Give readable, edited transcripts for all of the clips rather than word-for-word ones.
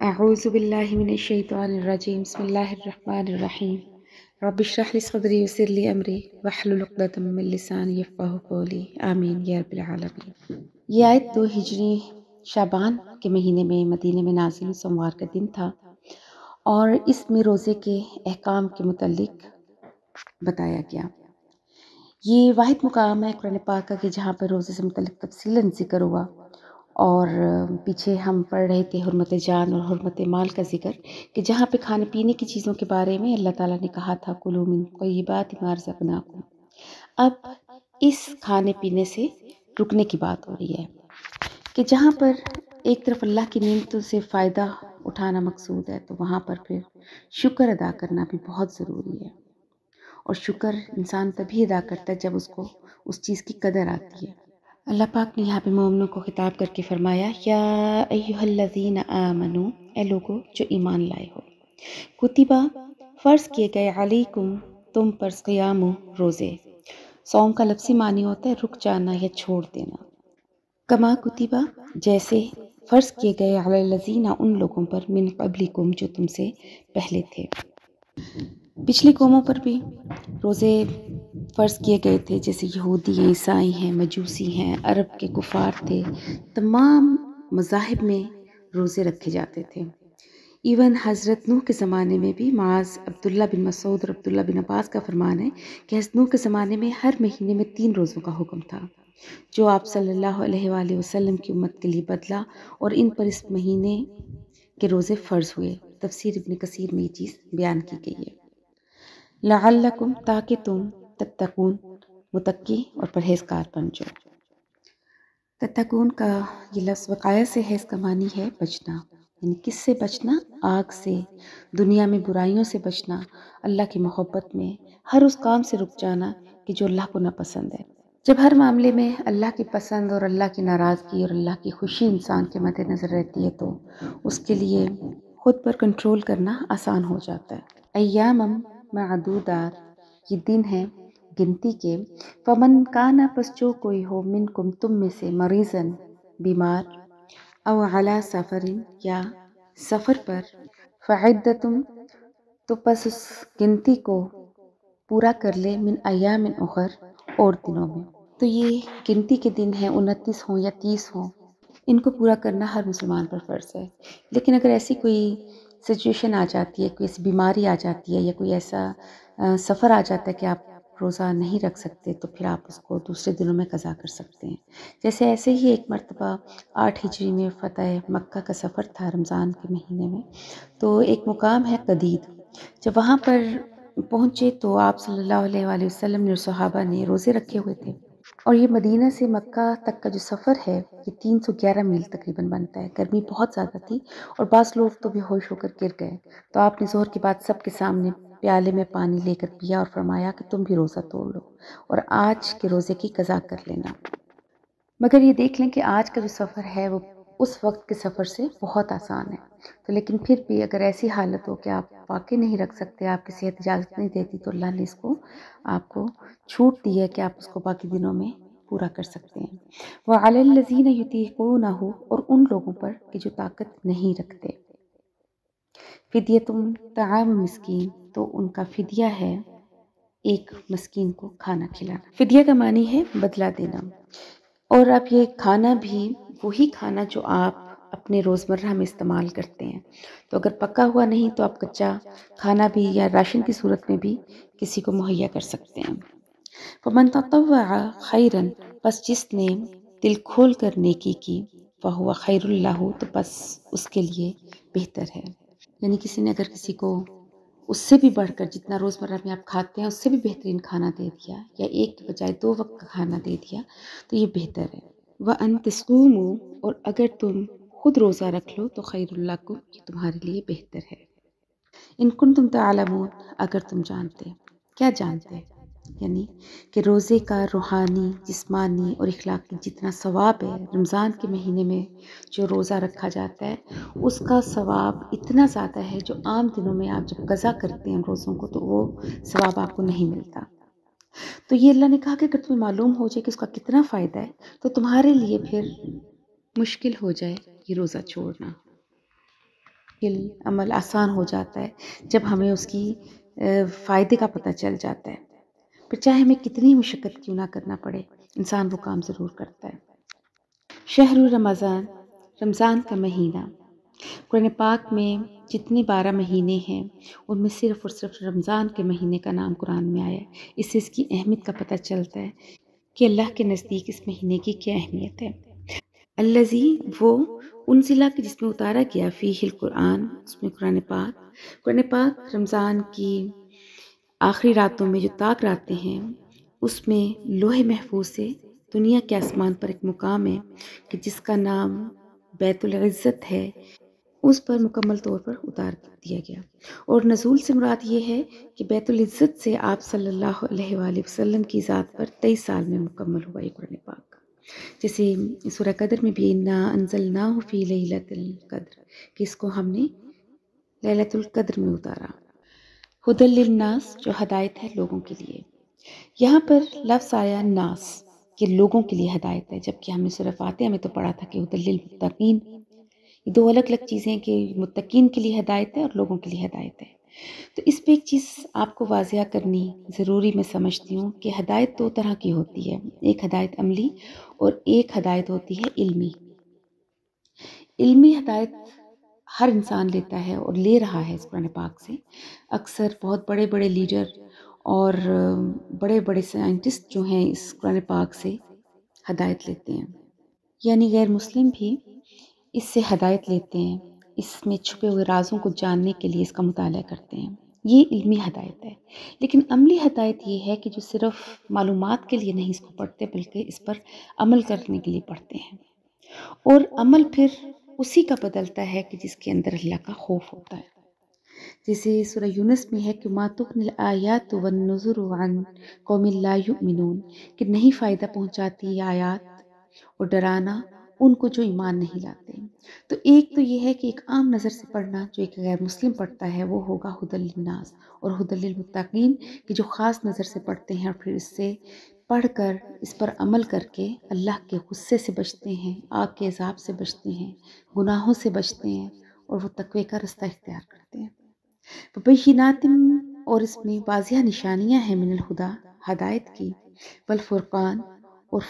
اعوذ باللہ من الشیطان الرجیم بسم اللہ الرحمن الرحیم رب اشرح لی صدری ویسر لی امری واحلل عقدۃ من لسانی یفقہوا قولی آمین یا رب العالمین۔ یہ آیت 2 ہجری شعبان کے مہینے میں مدینے میں نازل ہوئی، سوموار کا دن تھا، اور اس میں روزے کے احکام کے متعلق بتایا گیا۔ یہ واحد مقام ہے قرآن پاک کا کہ جہاں پر روزے سے متعلق تفصیلاً ذکر ہوا، اور پیچھے ہم پڑھ رہے تھے حرمت جان اور حرمت مال کا ذکر، کہ جہاں پہ کھانے پینے کی چیزوں کے بارے میں اللہ تعالیٰ نے کہا تھا کلوا من طیبات ما رزقناکم۔ اب اس کھانے پینے سے رکنے کی بات ہو رہی ہے کہ جہاں پر ایک طرف اللہ کی نعمتوں سے فائدہ اٹھانا مقصود ہے، تو وہاں پر پھر شکر ادا کرنا بھی بہت ضروری ہے، اور شکر انسان تبھی ادا کرتا ہے جب اس کو اس چیز کی قدر آتی ہے۔ اللہ پاک نے یہاں پہ مومنوں کو خطاب کر کے فرمایا، یا ایھا الذین آمنو، اے لوگو جو ایمان لائے ہو، کتبہ فرض کیے گئے، علیکم تم پر، قیام روزے۔ صوم کا لفظی معنی ہوتا ہے رک جانا یا چھوڑ دینا۔ کما کتبہ جیسے فرض کیے گئے، علی الذین ان لوگوں پر، من قبلکم جو تم سے پہلے تھے۔ پچھلی قوموں پر بھی روزے فرض کیے گئے تھے، جیسے یہودی ہیں، عیسائی ہیں، مجوسی ہیں، عرب کے کفار تھے، تمام مذاہب میں روزے رکھے جاتے تھے۔ ایون حضرت نوح کے زمانے میں بھی، معاذ عبداللہ بن مسعود اور عبداللہ بن عباس کا فرمان ہے کہ حضرت نوح کے زمانے میں ہر مہینے میں 3 روزوں کا حکم تھا، جو آپ صلی اللہ علیہ وآلہ وسلم کی امت کے لیے بدلا، اور ان پر اس مہینے کے روزے فرض ہوئے۔ تفسیر ابن کثیر میں یہ چیز بیان کی گئی ہے۔ لعلکم تاکہ تم، تتقون متقی اور پرہیزگار بن جاؤ۔ تتقون کا یہ لفظ وقایہ سے ہے، اس کا معنی ہے بچنا، یعنی کس سے بچنا؟ آگ سے، دنیا میں برائیوں سے بچنا، اللہ کی محبت میں، ہر اس کام سے رک جانا کہ جو اللہ کو ناپسند ہے۔ جب ہر معاملے میں اللہ کی پسند اور اللہ کی ناراضگی اور اللہ کی خوشی انسان کے مد نظر رہتی ہے، تو اس کے لیے خود پر کنٹرول کرنا آسان ہو جاتا ہے۔ ایام معدودات، یہ دن ہیں گنتی کے۔ فمن کانا، پس جو کوئی ہو، منکم تم میں سے، مریضن بیمار، او علی سفرن یا سفر پر، فعدتم تو پس اس گنتی کو پورا کر لے، من ایام اخر، اور دنوں میں۔ تو یہ گنتی کے دن ہیں، 29 ہوں یا 30 ہوں، ان کو پورا کرنا ہر مسلمان پر فرض ہے۔ لیکن اگر ایسی کوئی سچویشن آ جاتی ہے، کوئی ایسی بیماری آ جاتی ہے، یا کوئی ایسا سفر آ جاتا ہے کہ آپ روزہ نہیں رکھ سکتے، تو پھر آپ اس کو دوسرے دنوں میں قضا کر سکتے ہیں۔ جیسے ایسے ہی ایک مرتبہ 8 ہجری میں فتح مکہ کا سفر تھا رمضان کے مہینے میں، تو ایک مقام ہے قدید۔ جب وہاں پر پہنچے تو آپ صلی اللہ علیہ وآلہ وسلم نے اور صحابہ نے روزے رکھے ہوئے تھے، اور یہ مدینہ سے مکہ تک کا جو سفر ہے، یہ 311 میل تقریباً بنتا ہے۔ گرمی بہت زیادہ تھی، اور بعض لوگ تو بے ہوش ہو کر گر گئے، تو آپ نے ظہر کے بعد سب کے سامنے پیالے میں پانی لے کر پیا اور فرمایا کہ تم بھی روزہ توڑ لو اور آج کے روزے کی قضا کر لینا۔ مگر یہ دیکھ لیں کہ آج کا جو سفر ہے وہ اس وقت کے سفر سے بہت آسان ہے، تو لیکن پھر بھی اگر ایسی حالت ہو کہ آپ واقعی نہیں رکھ سکتے، آپ کی صحت اجازت نہیں دیتی، تو اللہ نے اس کو آپ کو چھوٹ دی ہے کہ آپ اس کو باقی دنوں میں پورا کر سکتے ہیں۔ وَعَلَى الَّذِينَ يُطِيقُونَهُ، اور ان لوگوں پر کہ جو طاقت نہیں رکھتے، فدیتم طعام مسکین، تو ان کا فدیہ ہے ایک مسکین کو کھانا کھلانا۔ فدیہ کا معنی ہے بدلہ دینا، اور اب یہ کھانا بھی وہی کھانا جو آپ اپنے روزمرہ میں استعمال کرتے ہیں، تو اگر پکا ہوا نہیں تو آپ کچا کھانا بھی یا راشن کی صورت میں بھی کسی کو مہیا کر سکتے ہیں۔ فمن تطوع خیرن، پس جس نے دل کھول کر نیکی کی، فہو خیر اللہ، تو بس اس کے لیے بہتر ہے۔ یعنی کسی نے اگر کسی کو اس سے بھی بڑھ کر جتنا روزمرہ میں آپ کھاتے ہیں اس سے بھی بہترین کھانا دے دیا، یا ایک کے بجائے 2 وقت کا کھانا دے دیا، تو یہ بہتر ہے۔ وَأَن تَصُومُوا، اور اگر تم خود روزہ رکھ لو تو خیر لکم، یہ تمہارے لیے بہتر ہے۔ ان کنتم تعلمون، اگر تم جانتے، کیا جانتے؟ یعنی کہ روزے کا روحانی، جسمانی اور اخلاقی جتنا ثواب ہے، رمضان کے مہینے میں جو روزہ رکھا جاتا ہے اس کا ثواب اتنا زیادہ ہے، جو عام دنوں میں آپ جب قضا کرتے ہیں روزوں کو تو وہ ثواب آپ کو نہیں ملتا۔ تو یہ اللہ نے کہا کہ اگر تمہیں معلوم ہو جائے کہ اس کا کتنا فائدہ ہے، تو تمہارے لیے پھر مشکل ہو جائے یہ روزہ چھوڑنا۔ عمل آسان ہو جاتا ہے جب ہمیں اس کی فائدے کا پتہ چل جاتا ہے، پھر چاہے ہمیں کتنی مشقت کیوں نہ کرنا پڑے، انسان وہ کام ضرور کرتا ہے۔ شہر رمضان، رمضان کا مہینہ۔ قرآن پاک میں جتنے 12 مہینے ہیں ان میں صرف اور صرف رمضان کے مہینے کا نام قرآن میں آیا ہے۔ اس سے اس کی اہمیت کا پتہ چلتا ہے کہ اللہ کے نزدیک اس مہینے کی کیا اہمیت ہے۔ الذی، وہ، انزلہ کہ جس میں اتارا گیا، فیہ القرآن، اس میں قرآن پاک رمضان کی آخری راتوں میں جو تاک راتیں ہیں اس میں لوح محفوظ سے دنیا کے آسمان پر ایک مقام ہے کہ جس کا نام بیت العزت ہے، اس پر مکمل طور پر اتار دیا گیا۔ اور نزول سے مراد یہ ہے کہ بیت العزت سے آپ صلی اللہ علیہ وآلہ وسلم کی ذات پر 23 سال میں مکمل ہوا یہ قرآن پاک۔ جیسے سورہ قدر میں بھی انا انزلناہ فی لیلۃ القدر، کہ اس کو ہم نے لیلۃ القدر میں اتارا۔ ہدی للناس، جو ہدایت ہے لوگوں کے لیے۔ یہاں پر لفظ آیا ناس، کہ لوگوں کے لیے ہدایت ہے، جبکہ ہم نے سورہ فاتحہ میں تو پڑھا تھا کہ ہدی للمتقین۔ یہ دو الگ الگ چیزیں ہیں کہ متقین کے لیے ہدایت ہے اور لوگوں کے لیے ہدایت ہے۔ تو اس پہ ایک چیز آپ کو واضح کرنی ضروری میں سمجھتی ہوں کہ ہدایت دو طرح کی ہوتی ہے، ایک ہدایت عملی اور ایک ہدایت ہوتی ہے علمی۔ علمی ہدایت ہر انسان لیتا ہے اور لے رہا ہے اس قرآن پاک سے۔ اکثر بہت بڑے بڑے لیڈر اور بڑے بڑے سائنٹسٹ جو ہیں اس قرآن پاک سے ہدایت لیتے ہیں، یعنی غیر مسلم بھی اس سے ہدایت لیتے ہیں، اس میں چھپے ہوئے رازوں کو جاننے کے لیے اس کا مطالعہ کرتے ہیں۔ یہ علمی ہدایت ہے۔ لیکن عملی ہدایت یہ ہے کہ جو صرف معلومات کے لیے نہیں اس کو پڑھتے بلکہ اس پر عمل کرنے کے لیے پڑھتے ہیں، اور عمل پھر اسی کا بدلتا ہے کہ جس کے اندر اللہ کا خوف ہوتا ہے۔ جیسے سورہ یونس میں ہے کہ ما تغنی الآیات والنذر عن قوم لا یؤمنون، کہ نہیں فائدہ پہنچاتی یہ آیات اور ڈرانا ان کو جو ایمان نہیں لاتے۔ تو ایک تو یہ ہے کہ ایک عام نظر سے پڑھنا جو ایک غیر مسلم پڑھتا ہے وہ ہوگا ہدی للناس، اور ہدی للمتقین کہ جو خاص نظر سے پڑھتے ہیں اور پھر اس سے پڑھ کر اس پر عمل کر کے اللہ کے غصے سے بچتے ہیں، آگ کے عذاب سے بچتے ہیں، گناہوں سے بچتے ہیں اور وہ تقوی کا رستہ اختیار کرتے ہیں۔ بینات، اور اس میں واضح نشانیاں ہیں، من الہدا، ہدایت کی، والفرقان، اور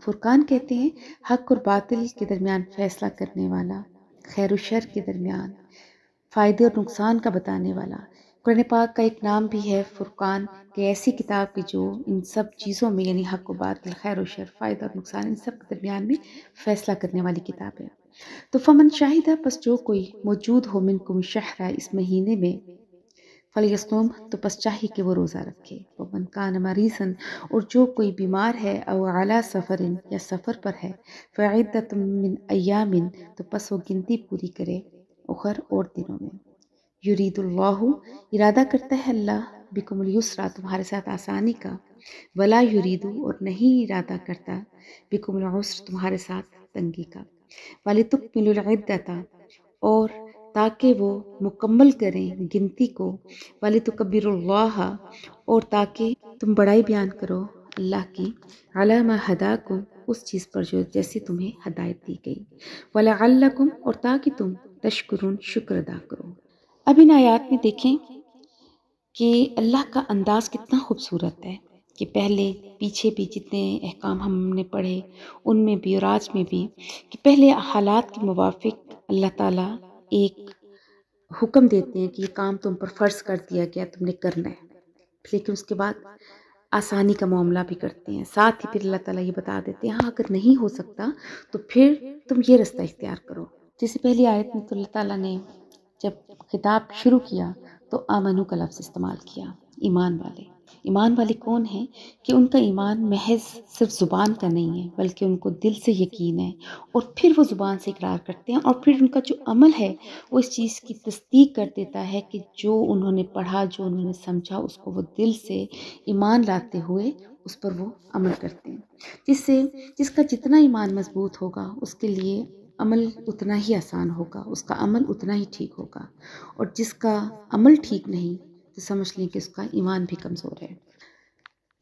فرقان کہتے ہیں حق اور باطل کے درمیان فیصلہ کرنے والا، خیر و شر کے درمیان فائدے اور نقصان کا بتانے والا۔ قرآن پاک کا ایک نام بھی ہے فرقان، کہ ایسی کتاب کی جو ان سب چیزوں میں یعنی حق و باطل، خیر و شر، فائدہ اور نقصان، ان سب کے درمیان میں فیصلہ کرنے والی کتاب ہے۔ تو فمن شاہدہ، پس جو کوئی موجود ہو، منکم شہرہ، اس مہینے میں، فلیصوم، تو پس چاہیے کہ وہ روزہ رکھے۔ ومن کان مریضا، اور جو کوئی بیمار ہے، او علی سفر، یا سفر پر ہے، فعدۃ من ایام، تو پس وہ گنتی پوری کرے اخر اور دنوں میں۔ یرید اللہ، ارادہ کرتا ہے اللہ، بکم الیسرا، تمہارے ساتھ آسانی کا، ولا یرید، اور نہیں ارادہ کرتا، بکم العسر، تمہارے ساتھ تنگی کا، ولتکملوا العدۃ، اور تاکہ وہ مکمل کریں گنتی کو، وَلِتُكَبِّرُوا اللَّهَ، اور تاکہ تم بڑائی بیان کرو اللہ کی، عَلَى مَا هَدَاكُمْ، اس چیز پر جو جیسے تمہیں ہدایت دی گئی، وَلَعَلَّكُمْ، اور تاکہ تم تشکرون، شکر ادا کرو۔ اب ان آیات میں دیکھیں کہ اللہ کا انداز کتنا خوبصورت ہے، کہ پہلے پیچھے بھی جتنے احکام ہم نے پڑھے ان میں بھی اور آج میں بھی، کہ پہلے حالات کے موافق اللہ تعالیٰ ایک حکم دیتے ہیں کہ یہ کام تم پر فرض کر دیا گیا، تم نے کرنا ہے، لیکن اس کے بعد آسانی کا معاملہ بھی کرتے ہیں، ساتھ ہی پھر اللہ تعالیٰ یہ بتا دیتے ہیں ہاں اگر نہیں ہو سکتا تو پھر تم یہ رستہ اختیار کرو۔ جیسے پہلی آیت میں تو اللہ تعالیٰ نے جب خطاب شروع کیا تو آمنو کا لفظ استعمال کیا، ایمان والے۔ ایمان والے کون ہیں؟ کہ ان کا ایمان محض صرف زبان کا نہیں ہے بلکہ ان کو دل سے یقین ہے، اور پھر وہ زبان سے اقرار کرتے ہیں، اور پھر ان کا جو عمل ہے وہ اس چیز کی تصدیق کر دیتا ہے کہ جو انہوں نے پڑھا، جو انہوں نے سمجھا، اس کو وہ دل سے ایمان لاتے ہوئے اس پر وہ عمل کرتے ہیں، جس کا جتنا ایمان مضبوط ہوگا اس کے لیے عمل اتنا ہی آسان ہوگا، اس کا عمل اتنا ہی ٹھیک ہوگا، اور جس کا عمل ٹھیک نہیں تو سمجھ لیں کہ اس کا ایمان بھی کمزور ہے۔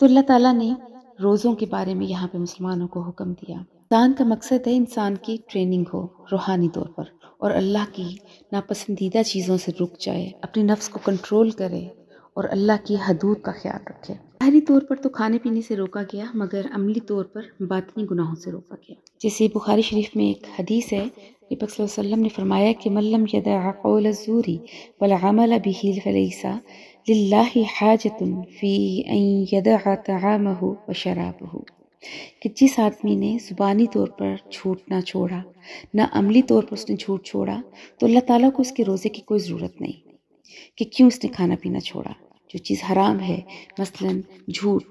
تو اللہ تعالیٰ نے روزوں کے بارے میں یہاں پہ مسلمانوں کو حکم دیا۔ رمضان کا مقصد ہے انسان کی ٹریننگ ہو روحانی طور پر، اور اللہ کی ناپسندیدہ چیزوں سے رک جائے، اپنے نفس کو کنٹرول کرے اور اللہ کی حدود کا خیال رکھے۔ ظاہری طور پر تو کھانے پینے سے روکا گیا، مگر عملی طور پر باطنی گناہوں سے روکا گیا۔ جیسے بخاری شریف میں ایک حدیث ہے، نبی صلی اللہ علیہ وسلم نے فرمایا کہ من لم يدع قول الزور والعمل به فليس للہ حاجۃ فی ان یدع طعامہ وشرابہ، کہ جس آدمی نے زبانی طور پر جھوٹ نہ چھوڑا، نہ عملی طور پر اس نے جھوٹ چھوڑا، تو اللہ تعالیٰ کو اس کے روزے کی کوئی ضرورت نہیں کہ کیوں اس نے کھانا پینا چھوڑا۔ جو چیز حرام ہے، مثلاً جھوٹ،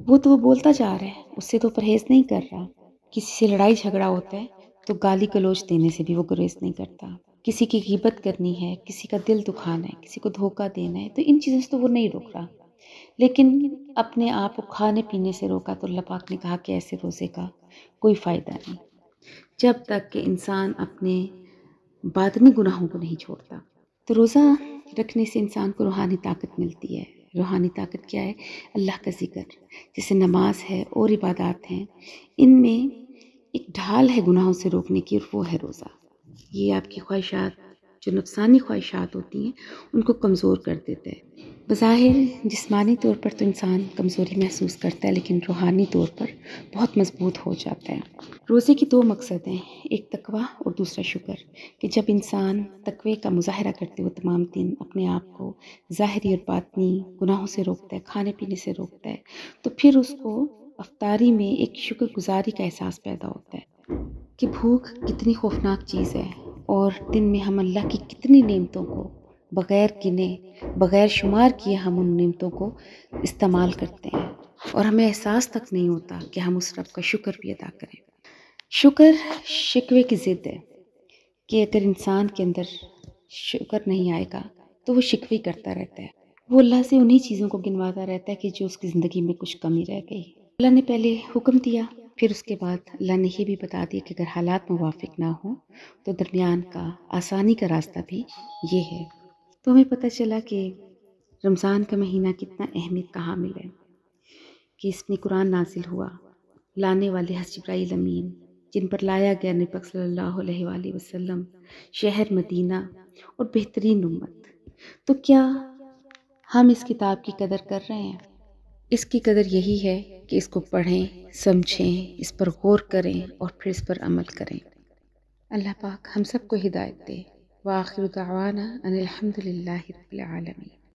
وہ تو وہ بولتا جا رہا ہے، اس سے تو پرہیز نہیں کر رہا۔ کسی سے لڑائی جھگڑا ہوتا ہے تو گالی گلوچ دینے سے بھی وہ گریز نہیں کرتا۔ کسی کی غیبت کرنی ہے، کسی کا دل دکھانا ہے، کسی کو دھوکہ دینا ہے، تو ان چیزوں سے تو وہ نہیں روک رہا، لیکن اپنے آپ کو کھانے پینے سے روکا تو اللہ پاک نے کہا کہ ایسے روزے کا کوئی فائدہ نہیں، جب تک کہ انسان اپنے باطنی گناہوں کو نہیں چھوڑتا۔ تو روزہ رکھنے سے انسان کو روحانی طاقت ملتی ہے۔ روحانی طاقت کیا ہے؟ اللہ کا ذکر، جیسے نماز ہے اور عبادات ہیں، ان میں ایک ڈھال ہے گناہوں سے روکنے کی، اور وہ ہے روزہ۔ یہ آپ کی خواہشات، جو نفسانی خواہشات ہوتی ہیں، ان کو کمزور کر دیتا ہے۔ بظاہر جسمانی طور پر تو انسان کمزوری محسوس کرتا ہے، لیکن روحانی طور پر بہت مضبوط ہو جاتا ہے۔ روزے کی دو مقصد ہیں، ایک تقویٰ اور دوسرا شکر، کہ جب انسان تقوی کا مظاہرہ کرتے ہوئے تمام دن اپنے آپ کو ظاہری اور باطنی گناہوں سے روکتا ہے، کھانے پینے سے روکتا ہے، تو پھر اس کو افطاری میں ایک شکر گزاری کا احساس پیدا ہوتا ہے کہ بھوک کتنی خوفناک چیز ہے، اور دن میں ہم اللہ کی کتنی نعمتوں کو بغیر گنے، بغیر شمار کیے ہم ان نعمتوں کو استعمال کرتے ہیں، اور ہمیں احساس تک نہیں ہوتا کہ ہم اس رب کا شکر بھی ادا کریں۔ شکر شکوے کی ضد ہے، کہ اگر انسان کے اندر شکر نہیں آئے گا تو وہ شکوے کرتا رہتا ہے، وہ اللہ سے انہی چیزوں کو گنواتا رہتا ہے کہ جو اس کی زندگی میں کچھ کمی رہ گئی۔ اللہ نے پہلے حکم دیا، پھر اس کے بعد اللہ نے یہ بھی بتا دیا کہ اگر حالات موافق نہ ہوں تو درمیان کا آسانی کا راستہ بھی یہ ہے۔ تو ہمیں پتہ چلا کہ رمضان کا مہینہ کتنا اہمیت کا حامل ہے، کہ اس میں قرآن نازل ہوا، لانے والے حضرت جبرائیل امین، جن پر لایا گیا نبی پاک صلی اللہ علیہ وآلہ وسلم، شہر مدینہ اور بہترین امت۔ تو کیا ہم اس کتاب کی قدر کر رہے ہیں؟ اس کی قدر یہی ہے کہ اس کو پڑھیں، سمجھیں، اس پر غور کریں اور پھر اس پر عمل کریں۔ اللہ پاک ہم سب کو ہدایت دے۔ وآخر دعوانا ان الحمد للہ رب العالمین۔